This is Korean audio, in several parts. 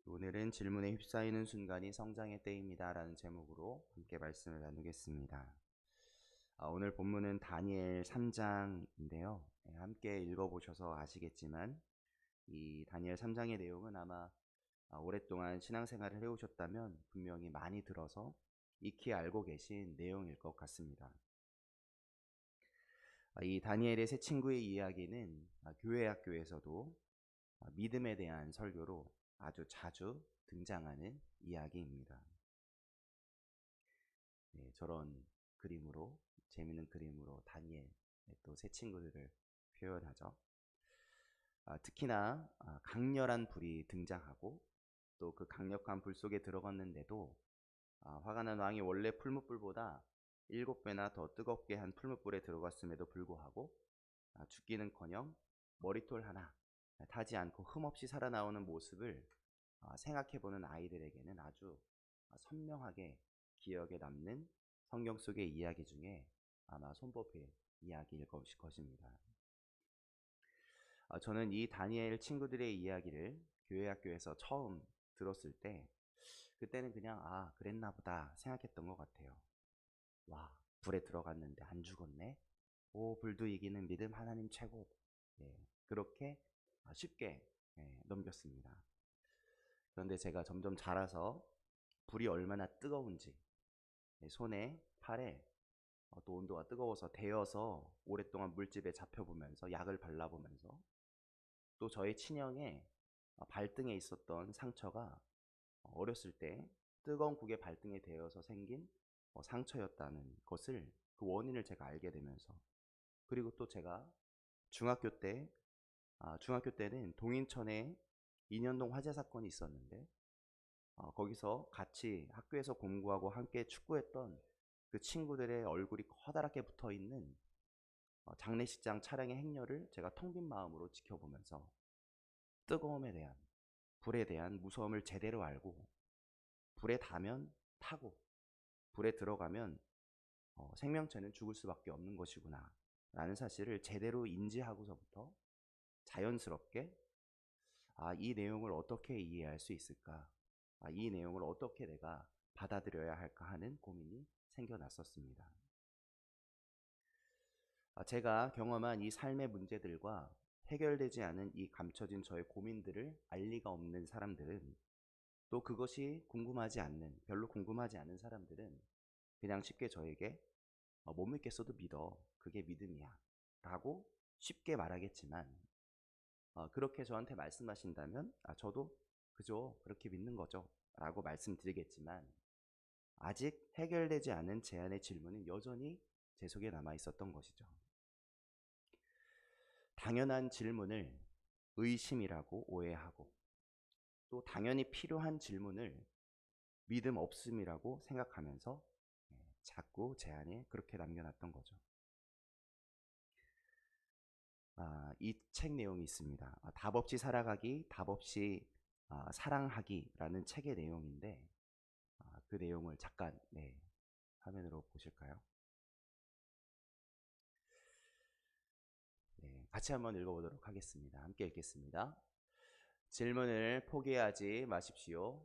오늘은 질문에 휩싸이는 순간이 성장의 때입니다 라는 제목으로 함께 말씀을 나누겠습니다. 오늘 본문은 다니엘 3장인데요. 함께 읽어보셔서 아시겠지만 이 다니엘 3장의 내용은 아마 오랫동안 신앙생활을 해오셨다면 분명히 많이 들어서 익히 알고 계신 내용일 것 같습니다. 이 다니엘의 세 친구의 이야기는 교회 학교에서도 믿음에 대한 설교로 아주 자주 등장하는 이야기입니다. 저런 그림으로, 재미있는 그림으로 다니엘 또 세 친구들을 표현하죠. 특히나 강렬한 불이 등장하고 또 그 강력한 불 속에 들어갔는데도 화가 난 왕이 원래 풀무불보다 7배나 더 뜨겁게 한 풀무불에 들어갔음에도 불구하고 죽기는커녕 머리털 하나 타지 않고 흠없이 살아나오는 모습을 생각해보는 아이들에게는 아주 선명하게 기억에 남는 성경 속의 이야기 중에 아마 손꼽힐 이야기일 것입니다. 저는 이 다니엘 친구들의 이야기를 교회 학교에서 처음 들었을 때 그때는 그냥 그랬나 보다 생각했던 것 같아요. 와, 불에 들어갔는데 안 죽었네. 오, 불도 이기는 믿음 하나님 최고. 그렇게 쉽게 넘겼습니다. 그런데 제가 점점 자라서 불이 얼마나 뜨거운지 손에 팔에 또 온도가 뜨거워서 데어서 오랫동안 물집에 잡혀보면서 약을 발라보면서 또 저의 친형의 발등에 있었던 상처가 어렸을 때 뜨거운 국의 발등에 데어서 생긴 상처였다는 것을 그 원인을 제가 알게 되면서 그리고 또 제가 중학교 때는 동인천에 인현동 화재 사건이 있었는데 거기서 같이 학교에서 공부하고 함께 축구했던 그 친구들의 얼굴이 커다랗게 붙어있는 장례식장 차량의 행렬을 제가 텅 빈 마음으로 지켜보면서 뜨거움에 대한, 불에 대한 무서움을 제대로 알고 불에 닿으면 타고 불에 들어가면 생명체는 죽을 수밖에 없는 것이구나 라는 사실을 제대로 인지하고서부터 자연스럽게 이 내용을 어떻게 이해할 수 있을까, 이 내용을 어떻게 내가 받아들여야 할까 하는 고민이 생겨났었습니다. 제가 경험한 이 삶의 문제들과 해결되지 않은 이 감춰진 저의 고민들을 알 리가 없는 사람들은 또 그것이 별로 궁금하지 않은 사람들은 그냥 쉽게 저에게 못 믿겠어도 믿어. 그게 믿음이야. 라고 쉽게 말하겠지만 그렇게 저한테 말씀하신다면 저도 그저 그렇게 믿는 거죠. 라고 말씀드리겠지만 아직 해결되지 않은 제 안의 질문은 여전히 제 속에 남아 있었던 것이죠. 당연한 질문을 의심이라고 오해하고 또 당연히 필요한 질문을 믿음 없음이라고 생각하면서 자꾸 제 안에 그렇게 남겨놨던 거죠. 이 책 내용이 있습니다. 답 없이 살아가기, 답 없이 사랑하기라는 책의 내용인데 그 내용을 잠깐 화면으로 보실까요? 같이 한번 읽어보도록 하겠습니다. 함께 읽겠습니다. 질문을 포기하지 마십시오.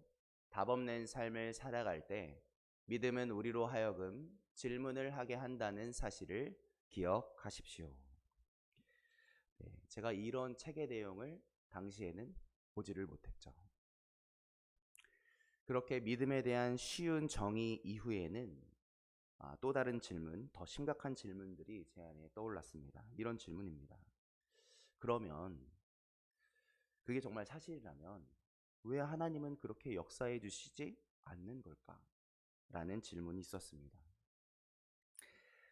답 없는 삶을 살아갈 때 믿음은 우리로 하여금 질문을 하게 한다는 사실을 기억하십시오. 제가 이런 책의 내용을 당시에는 보지를 못했죠. 그렇게 믿음에 대한 쉬운 정의 이후에는 또 다른 질문, 더 심각한 질문들이 제 안에 떠올랐습니다. 이런 질문입니다. 그러면 그게 정말 사실이라면 왜 하나님은 그렇게 역사해 주시지 않는 걸까? 라는 질문이 있었습니다.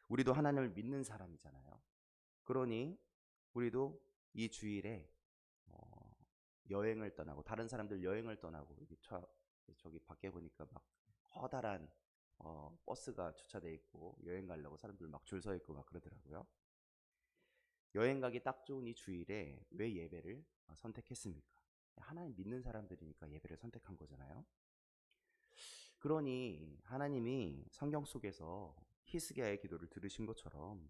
우리도 하나님을 믿는 사람이잖아요. 그러니 우리도 이 주일에 여행을 떠나고 다른 사람들 여행을 떠나고 저기 밖에 보니까 막 커다란 버스가 주차돼 있고 여행 가려고 사람들 막 줄 서 있고 막 그러더라고요. 여행 가기 딱 좋은 이 주일에 왜 예배를 선택했습니까? 하나님 믿는 사람들이니까 예배를 선택한 거잖아요. 그러니 하나님이 성경 속에서 히스기야의 기도를 들으신 것처럼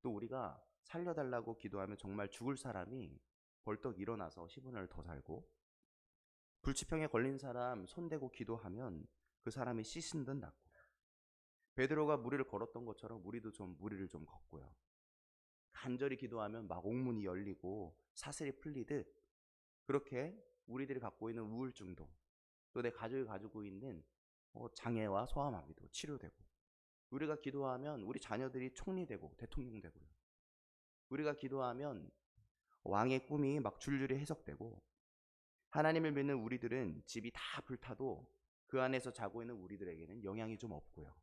또 우리가 살려달라고 기도하면 정말 죽을 사람이 벌떡 일어나서 10년을 더 살고 불치병에 걸린 사람 손대고 기도하면 그 사람이 씻은 듯 낫고, 베드로가 무리를 걸었던 것처럼 우리도 좀 무리를 좀 걷고요. 간절히 기도하면 막 옥문이 열리고 사슬이 풀리듯, 그렇게 우리들이 갖고 있는 우울증도, 또 내 가족이 가지고 있는 장애와 소아마비도 치료되고, 우리가 기도하면 우리 자녀들이 총리 되고 대통령 되고요. 우리가 기도하면 왕의 꿈이 막 줄줄이 해석되고, 하나님을 믿는 우리들은 집이 다 불타도 그 안에서 자고 있는 우리들에게는 영향이 좀 없고요.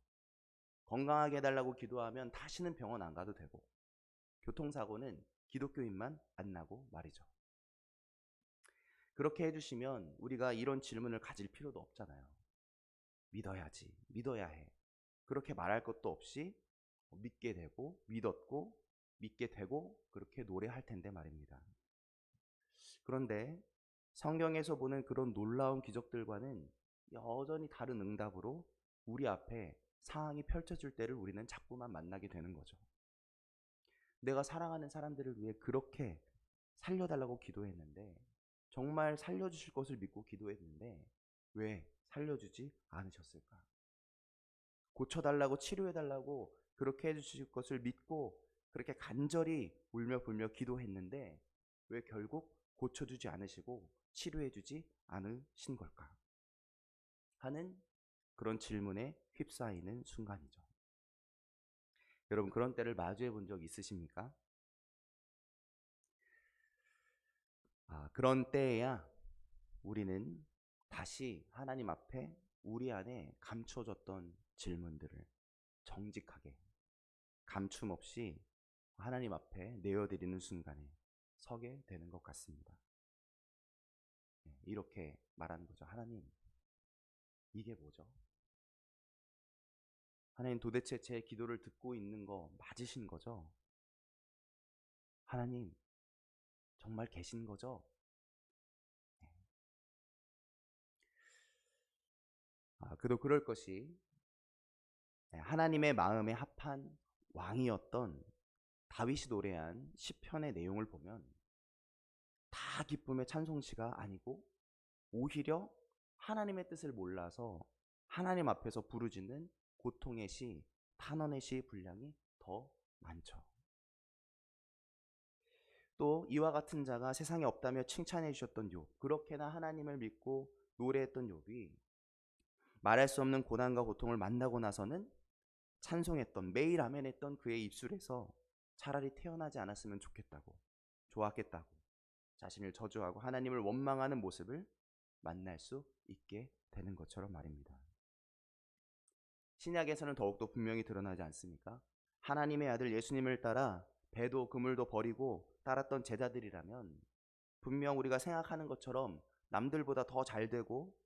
건강하게 해달라고 기도하면 다시는 병원 안 가도 되고, 교통사고는 기독교인만 안 나고 말이죠. 그렇게 해주시면 우리가 이런 질문을 가질 필요도 없잖아요. 믿어야지, 믿어야 해. 그렇게 말할 것도 없이 믿게 되고, 믿었고, 믿게 되고, 그렇게 노래할 텐데 말입니다. 그런데 성경에서 보는 그런 놀라운 기적들과는 여전히 다른 응답으로 우리 앞에 상황이 펼쳐질 때를 우리는 자꾸만 만나게 되는 거죠. 내가 사랑하는 사람들을 위해 그렇게 살려달라고 기도했는데, 정말 살려주실 것을 믿고 기도했는데 왜 살려주지 않으셨을까? 고쳐달라고, 치료해달라고 그렇게 해주실 것을 믿고 그렇게 간절히 울며 불며 기도했는데 왜 결국 고쳐주지 않으시고 치료해주지 않으신 걸까? 하는 그런 질문에 휩싸이는 순간이죠. 여러분, 그런 때를 마주해 본 적 있으십니까? 그런 때에야 우리는 다시 하나님 앞에 우리 안에 감춰졌던 질문들을 정직하게, 감춤 없이 하나님 앞에 내어드리는 순간에 서게 되는 것 같습니다. 이렇게 말하는 거죠. 하나님, 이게 뭐죠? 하나님, 도대체 제 기도를 듣고 있는 거 맞으신 거죠? 하나님, 정말 계신 거죠? 그도 그럴 것이, 하나님의 마음에 합한 왕이었던 다윗이 노래한 시편의 내용을 보면 다 기쁨의 찬송시가 아니고 오히려 하나님의 뜻을 몰라서 하나님 앞에서 부르짖는 고통의 시, 탄원의 시 분량이 더 많죠. 또 이와 같은 자가 세상에 없다며 칭찬해 주셨던 욥, 그렇게나 하나님을 믿고 노래했던 욥이 말할 수 없는 고난과 고통을 만나고 나서는 찬송했던, 매일 아멘했던 그의 입술에서 차라리 태어나지 않았으면 좋겠다고, 좋았겠다고 자신을 저주하고 하나님을 원망하는 모습을 만날 수 있게 되는 것처럼 말입니다. 신약에서는 더욱더 분명히 드러나지 않습니까? 하나님의 아들 예수님을 따라 배도 그물도 버리고 따랐던 제자들이라면 분명 우리가 생각하는 것처럼 남들보다 더 잘되고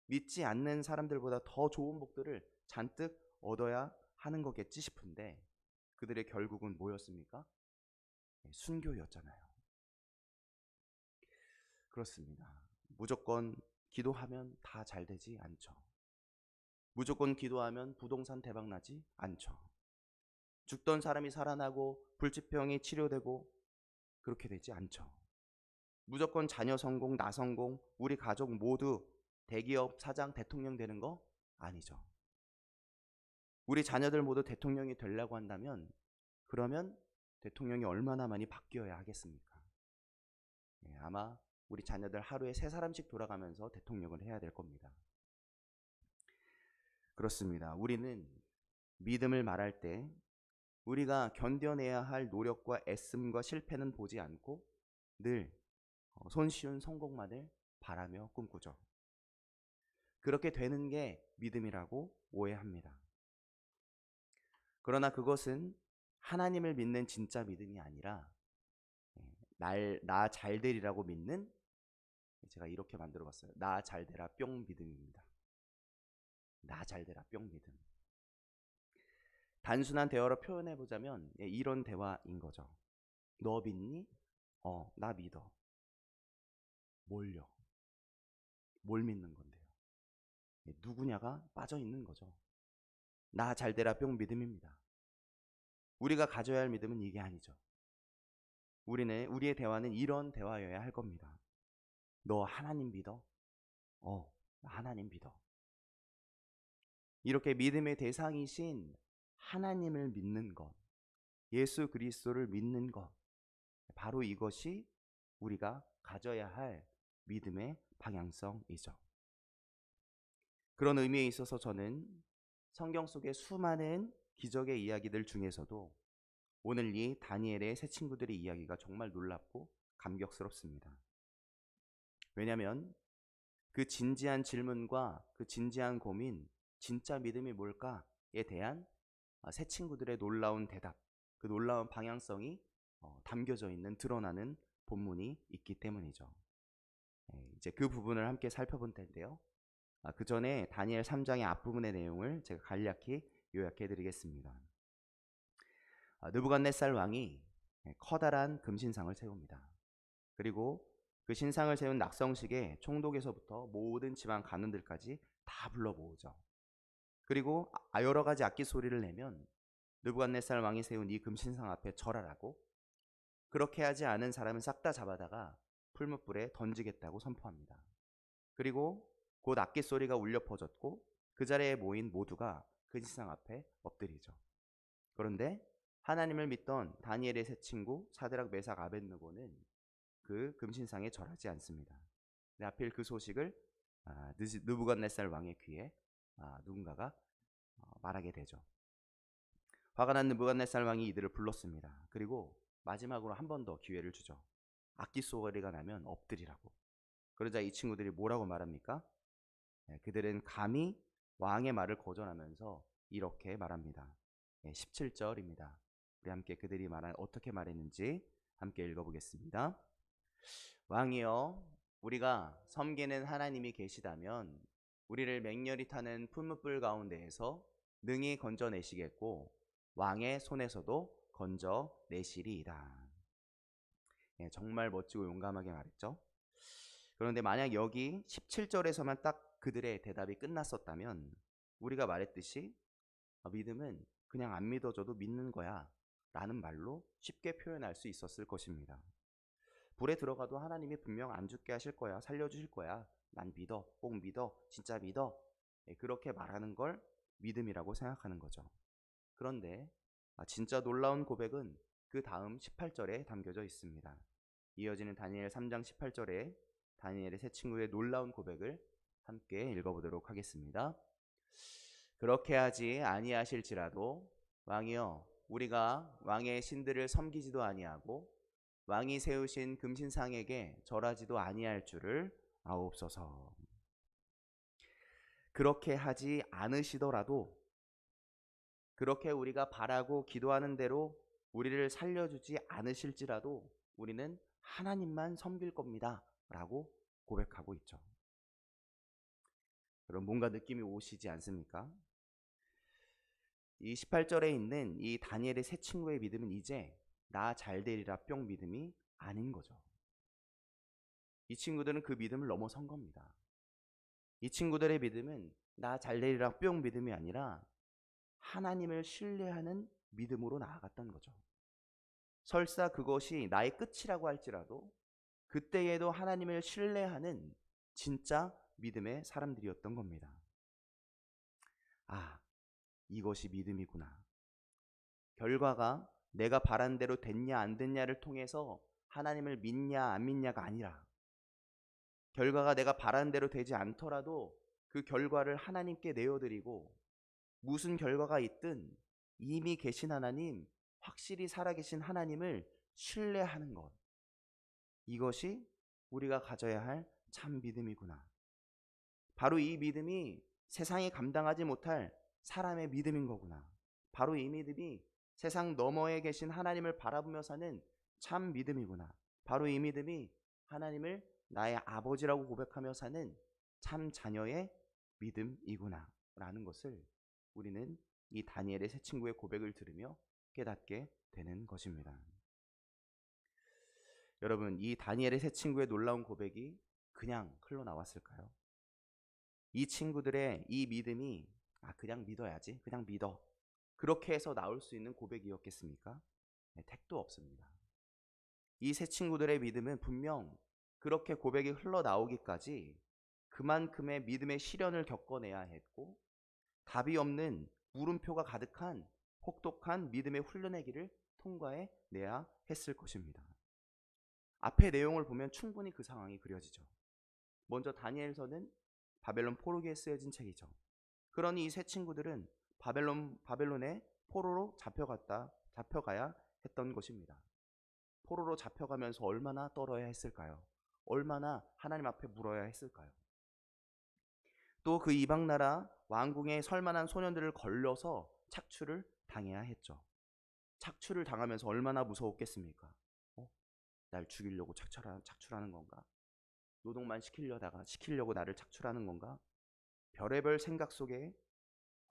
믿지 않는 사람들보다 더 좋은 복들을 잔뜩 얻어야 하는 거겠지 싶은데, 그들의 결국은 뭐였습니까? 순교였잖아요. 그렇습니다. 무조건 기도하면 다 잘 되지 않죠. 무조건 기도하면 부동산 대박 나지 않죠. 죽던 사람이 살아나고 불치병이 치료되고 그렇게 되지 않죠. 무조건 자녀 성공, 나 성공, 우리 가족 모두 대기업 사장, 대통령 되는 거 아니죠. 우리 자녀들 모두 대통령이 되려고 한다면 그러면 대통령이 얼마나 많이 바뀌어야 하겠습니까? 아마 우리 자녀들 하루에 3사람씩 돌아가면서 대통령을 해야 될 겁니다. 그렇습니다. 우리는 믿음을 말할 때 우리가 견뎌내야 할 노력과 애씀과 실패는 보지 않고 늘 손쉬운 성공만을 바라며 꿈꾸죠. 그렇게 되는 게 믿음이라고 오해합니다. 그러나 그것은 하나님을 믿는 진짜 믿음이 아니라 나 잘되리라고 믿는, 제가 이렇게 만들어 봤어요. 나 잘되라 뿅 믿음입니다. 나 잘되라 뿅 믿음. 단순한 대화로 표현해 보자면 이런 대화인 거죠. 너 믿니? 나 믿어. 뭘요? 뭘 믿는 건데요? 누구냐가 빠져 있는 거죠. 나 잘되라 뿅 믿음입니다. 우리가 가져야 할 믿음은 이게 아니죠. 우리의 대화는 이런 대화여야 할 겁니다. 너 하나님 믿어? 하나님 믿어. 이렇게 믿음의 대상이신 하나님을 믿는 것, 예수 그리스도를 믿는 것, 바로 이것이 우리가 가져야 할 믿음의 방향성이죠. 그런 의미에 있어서 저는 성경 속의 수많은 기적의 이야기들 중에서도 오늘 이 다니엘의 세 친구들의 이야기가 정말 놀랍고 감격스럽습니다. 왜냐하면 그 진지한 질문과 그 진지한 고민, 진짜 믿음이 뭘까에 대한 세 친구들의 놀라운 대답, 그 놀라운 방향성이 담겨져 있는, 드러나는 본문이 있기 때문이죠. 이제 그 부분을 함께 살펴볼 텐데요. 그 전에 다니엘 3장의 앞부분의 내용을 제가 간략히 요약해 드리겠습니다. 느부갓네살 왕이 커다란 금신상을 세웁니다. 그리고 그 신상을 세운 낙성식에 총독에서부터 모든 지방 관원들까지 다 불러 모으죠. 그리고 여러 가지 악기 소리를 내면 느부갓네살 왕이 세운 이 금신상 앞에 절하라고, 그렇게 하지 않은 사람은 싹 다 잡아다가 풀무불에 던지겠다고 선포합니다. 그리고 곧 악기 소리가 울려 퍼졌고 그 자리에 모인 모두가 그 신상 앞에 엎드리죠. 그런데 하나님을 믿던 다니엘의 세 친구 사드락, 메삭, 아벳느고는 그 금신상에 절하지 않습니다. 하필 그 소식을 느부갓네살 왕의 귀에 누군가가 말하게 되죠. 화가 난 느부갓네살 왕이 이들을 불렀습니다. 그리고 마지막으로 한 번 더 기회를 주죠. 악기 소리가 나면 엎드리라고. 그러자 이 친구들이 뭐라고 말합니까? 그들은 감히 왕의 말을 거절하면서 이렇게 말합니다. 17절입니다. 우리 함께 그들이 어떻게 말했는지 함께 읽어보겠습니다. 왕이여, 우리가 섬기는 하나님이 계시다면 우리를 맹렬히 타는 풀무불 가운데에서 능히 건져내시겠고 왕의 손에서도 건져내시리이다. 정말 멋지고 용감하게 말했죠. 그런데 만약 여기 17절에서만 딱 그들의 대답이 끝났었다면 우리가 말했듯이 믿음은 그냥 안 믿어줘도 믿는 거야 라는 말로 쉽게 표현할 수 있었을 것입니다. 불에 들어가도 하나님이 분명 안 죽게 하실 거야, 살려주실 거야, 난 믿어, 꼭 믿어, 진짜 믿어, 그렇게 말하는 걸 믿음이라고 생각하는 거죠. 그런데 진짜 놀라운 고백은 그 다음 18절에 담겨져 있습니다. 이어지는 다니엘 3장 18절에 다니엘의 세 친구의 놀라운 고백을 함께 읽어보도록 하겠습니다. 그렇게 하지 아니하실지라도 왕이여, 우리가 왕의 신들을 섬기지도 아니하고 왕이 세우신 금신상에게 절하지도 아니할 줄을 아옵소서. 그렇게 하지 않으시더라도, 그렇게 우리가 바라고 기도하는 대로 우리를 살려주지 않으실지라도 우리는 하나님만 섬길 겁니다 라고 고백하고 있죠. 그럼 뭔가 느낌이 오시지 않습니까? 이 18절에 있는 이 다니엘의 세 친구의 믿음은 이제 나 잘되리라 뿅 믿음이 아닌 거죠. 이 친구들은 그 믿음을 넘어선 겁니다. 이 친구들의 믿음은 나 잘되리라 뿅 믿음이 아니라 하나님을 신뢰하는 믿음으로 나아갔던 거죠. 설사 그것이 나의 끝이라고 할지라도 그때에도 하나님을 신뢰하는 진짜 믿음의 사람들이었던 겁니다. 이것이 믿음이구나. 결과가 내가 바란 대로 됐냐 안 됐냐를 통해서 하나님을 믿냐 안 믿냐가 아니라, 결과가 내가 바란 대로 되지 않더라도 그 결과를 하나님께 내어드리고 무슨 결과가 있든 이미 계신 하나님, 확실히 살아계신 하나님을 신뢰하는 것, 이것이 우리가 가져야 할 참 믿음이구나. 바로 이 믿음이 세상이 감당하지 못할 사람의 믿음인 거구나. 바로 이 믿음이 세상 너머에 계신 하나님을 바라보며 사는 참 믿음이구나. 바로 이 믿음이 하나님을 나의 아버지라고 고백하며 사는 참 자녀의 믿음이구나 라는 것을 우리는 이 다니엘의 세 친구의 고백을 들으며 깨닫게 되는 것입니다. 여러분, 이 다니엘의 세 친구의 놀라운 고백이 그냥 흘러나왔을까요? 이 친구들의 이 믿음이 그냥 믿어야지, 그냥 믿어, 그렇게 해서 나올 수 있는 고백이었겠습니까? 택도 없습니다. 이 세 친구들의 믿음은 분명 그렇게 고백이 흘러나오기까지 그만큼의 믿음의 시련을 겪어내야 했고 답이 없는 물음표가 가득한 혹독한 믿음의 훈련의 길을 통과해 내야 했을 것입니다. 앞의 내용을 보면 충분히 그 상황이 그려지죠. 먼저 다니엘서는 바벨론 포로기에 쓰여진 책이죠. 그러니 이 세 친구들은 바벨론의 포로로 잡혀가야 했던 것입니다. 포로로 잡혀가면서 얼마나 떨어야 했을까요? 얼마나 하나님 앞에 물어야 했을까요? 또 그 이방 나라 왕궁에 설만한 소년들을 걸려서 착출을 당해야 했죠. 착출을 당하면서 얼마나 무서웠겠습니까? 날 죽이려고 착출하는 건가? 노동만 시키려고 나를 착출하는 건가? 별의별 생각 속에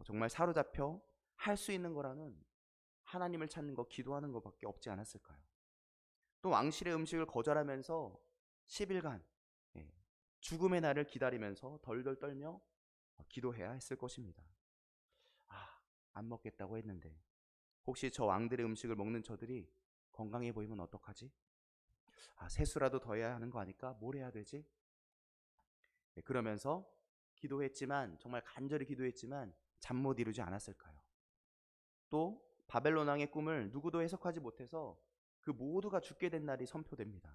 정말 사로잡혀 할 수 있는 거라는 하나님을 찾는 거, 기도하는 것밖에 없지 않았을까요? 또 왕실의 음식을 거절하면서 10일간 죽음의 날을 기다리면서 덜덜 떨며 기도해야 했을 것입니다. 안 먹겠다고 했는데 혹시 저 왕들의 음식을 먹는 저들이 건강해 보이면 어떡하지? 세수라도 더 해야 하는 거 아닐까? 뭘 해야 되지? 그러면서 기도했지만, 정말 간절히 기도했지만 잠 못 이루지 않았을까요? 또 바벨론 왕의 꿈을 누구도 해석하지 못해서 그 모두가 죽게 된 날이 선포됩니다.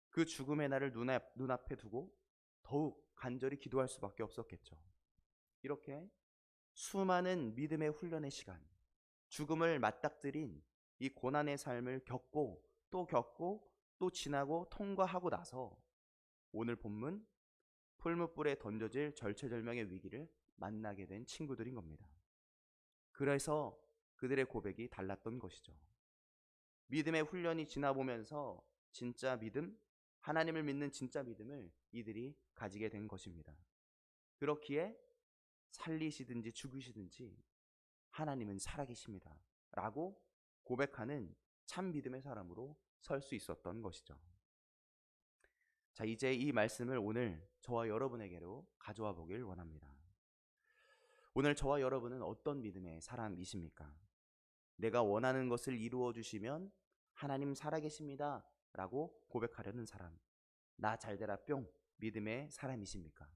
그 죽음의 날을 눈앞에 두고 더욱 간절히 기도할 수밖에 없었겠죠. 이렇게 수많은 믿음의 훈련의 시간, 죽음을 맞닥뜨린 이 고난의 삶을 겪고 또 지나고 통과하고 나서 오늘 본문 풀무불에 던져질 절체절명의 위기를 만나게 된 친구들인 겁니다. 그래서 그들의 고백이 달랐던 것이죠. 믿음의 훈련이 지나보면서 진짜 믿음, 하나님을 믿는 진짜 믿음을 이들이 가지게 된 것입니다. 그렇기에 살리시든지 죽으시든지 하나님은 살아계십니다 라고 고백하는 참 믿음의 사람으로 설 수 있었던 것이죠. 자, 이제 이 말씀을 오늘 저와 여러분에게로 가져와 보길 원합니다. 오늘 저와 여러분은 어떤 믿음의 사람이십니까? 내가 원하는 것을 이루어 주시면 하나님 살아계십니다 라고 고백하려는 사람, 나 잘되라 뿅 믿음의 사람이십니까?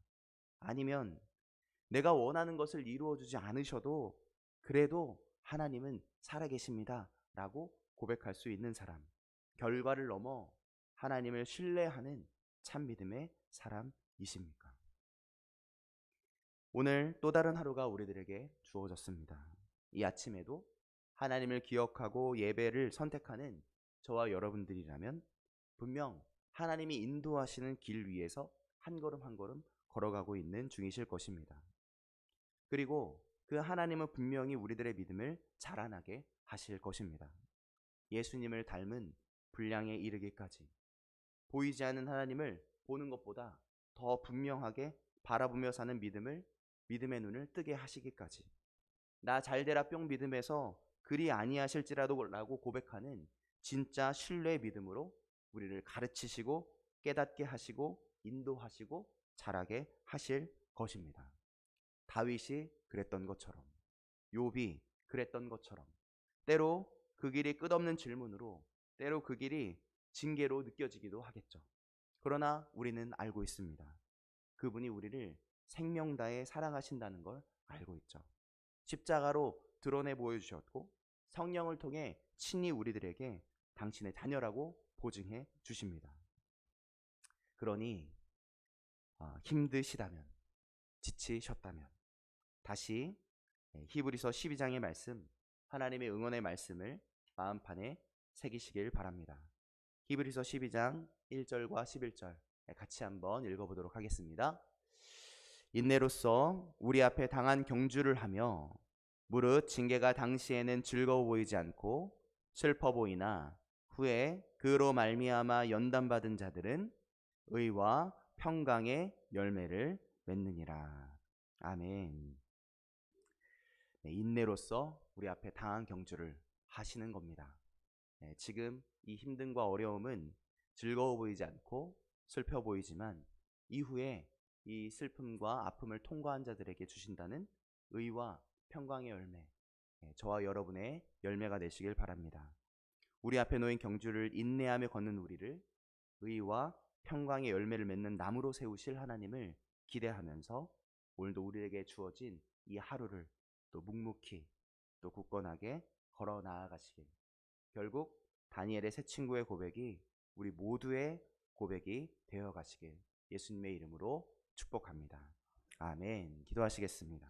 아니면 내가 원하는 것을 이루어 주지 않으셔도 그래도 하나님은 살아계십니다 라고 고백할 수 있는 사람, 결과를 넘어 하나님을 신뢰하는 참 믿음의 사람이십니까? 오늘 또 다른 하루가 우리들에게 주어졌습니다. 이 아침에도 하나님을 기억하고 예배를 선택하는 저와 여러분들이라면 분명 하나님이 인도하시는 길 위에서 한 걸음 한 걸음 걸어가고 있는 중이실 것입니다. 그리고 그 하나님은 분명히 우리들의 믿음을 자라나게 하실 것입니다. 예수님을 닮은 분량에 이르기까지 보이지 않는 하나님을 보는 것보다 더 분명하게 바라보며 사는 믿음의 눈을 뜨게 하시기까지, 나 잘되라 뿅 믿음에서 그리 아니하실지라도 라고 고백하는 진짜 신뢰의 믿음으로 우리를 가르치시고 깨닫게 하시고 인도하시고 자라게 하실 것입니다. 다윗이 그랬던 것처럼, 욥이 그랬던 것처럼, 때로 그 길이 끝없는 질문으로, 때로 그 길이 징계로 느껴지기도 하겠죠. 그러나 우리는 알고 있습니다. 그분이 우리를 생명 다해 사랑하신다는 걸 알고 있죠. 십자가로 드러내 보여주셨고 성령을 통해 친히 우리들에게 당신의 자녀라고 보증해 주십니다. 그러니 힘드시다면, 지치셨다면 다시 히브리서 12장의 말씀, 하나님의 응원의 말씀을 마음판에 새기시길 바랍니다. 히브리서 12장 1절과 11절 같이 한번 읽어보도록 하겠습니다. 인내로써 우리 앞에 당한 경주를 하며 무릇 징계가 당시에는 즐거워 보이지 않고 슬퍼 보이나 후에 그로 말미암아 연단받은 자들은 의와 평강의 열매를 맺느니라. 아멘. 인내로써 우리 앞에 당한 경주를 하시는 겁니다. 지금 이 힘듦과 어려움은 즐거워 보이지 않고 슬퍼 보이지만 이후에 이 슬픔과 아픔을 통과한 자들에게 주신다는 의와 평강의 열매, 저와 여러분의 열매가 되시길 바랍니다. 우리 앞에 놓인 경주를 인내하며 걷는 우리를 의와 평강의 열매를 맺는 나무로 세우실 하나님을 기대하면서 오늘도 우리에게 주어진 이 하루를 또 묵묵히 또 굳건하게 걸어 나아가시길, 결국 다니엘의 새 친구의 고백이 우리 모두의 고백이 되어 가시길 예수님의 이름으로 축복합니다. 아멘. 기도하시겠습니다.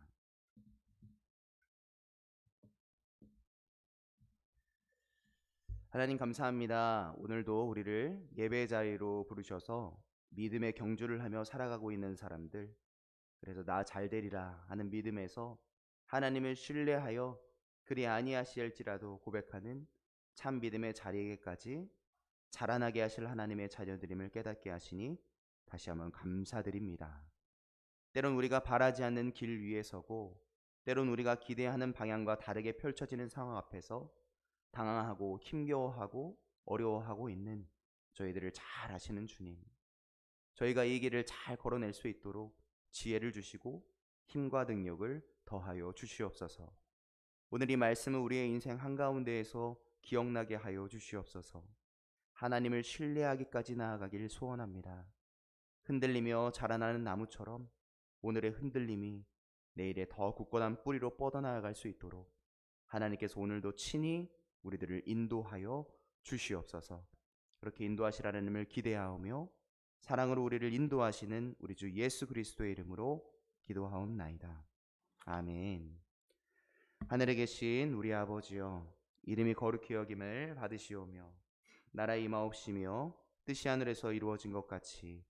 하나님 감사합니다. 오늘도 우리를 예배의 자리로 부르셔서 믿음의 경주를 하며 살아가고 있는 사람들, 그래서 나 잘되리라 하는 믿음에서 하나님을 신뢰하여 그리 아니하실지라도 고백하는 참 믿음의 자리에까지 자라나게 하실 하나님의 자녀들임을 깨닫게 하시니 다시 한번 감사드립니다. 때론 우리가 바라지 않는 길 위에 서고, 때론 우리가 기대하는 방향과 다르게 펼쳐지는 상황 앞에서 당황하고 힘겨워하고 어려워하고 있는 저희들을 잘 아시는 주님, 저희가 이 길을 잘 걸어낼 수 있도록 지혜를 주시고 힘과 능력을 더하여 주시옵소서. 오늘 이 말씀은 우리의 인생 한가운데에서 기억나게 하여 주시옵소서. 하나님을 신뢰하기까지 나아가길 소원합니다. 흔들리며 자라나는 나무처럼 오늘의 흔들림이 내일의 더 굳건한 뿌리로 뻗어나갈 수 있도록 하나님께서 오늘도 친히 우리들을 인도하여 주시옵소서. 그렇게 인도하실 하나님을 기대하오며 사랑으로 우리를 인도하시는 우리 주 예수 그리스도의 이름으로 기도하옵나이다. 아멘. 하늘에 계신 우리 아버지여, 이름이 거룩히 여김을 받으시오며 나라의 임하옵시며 뜻이 하늘에서 이루어진 것 같이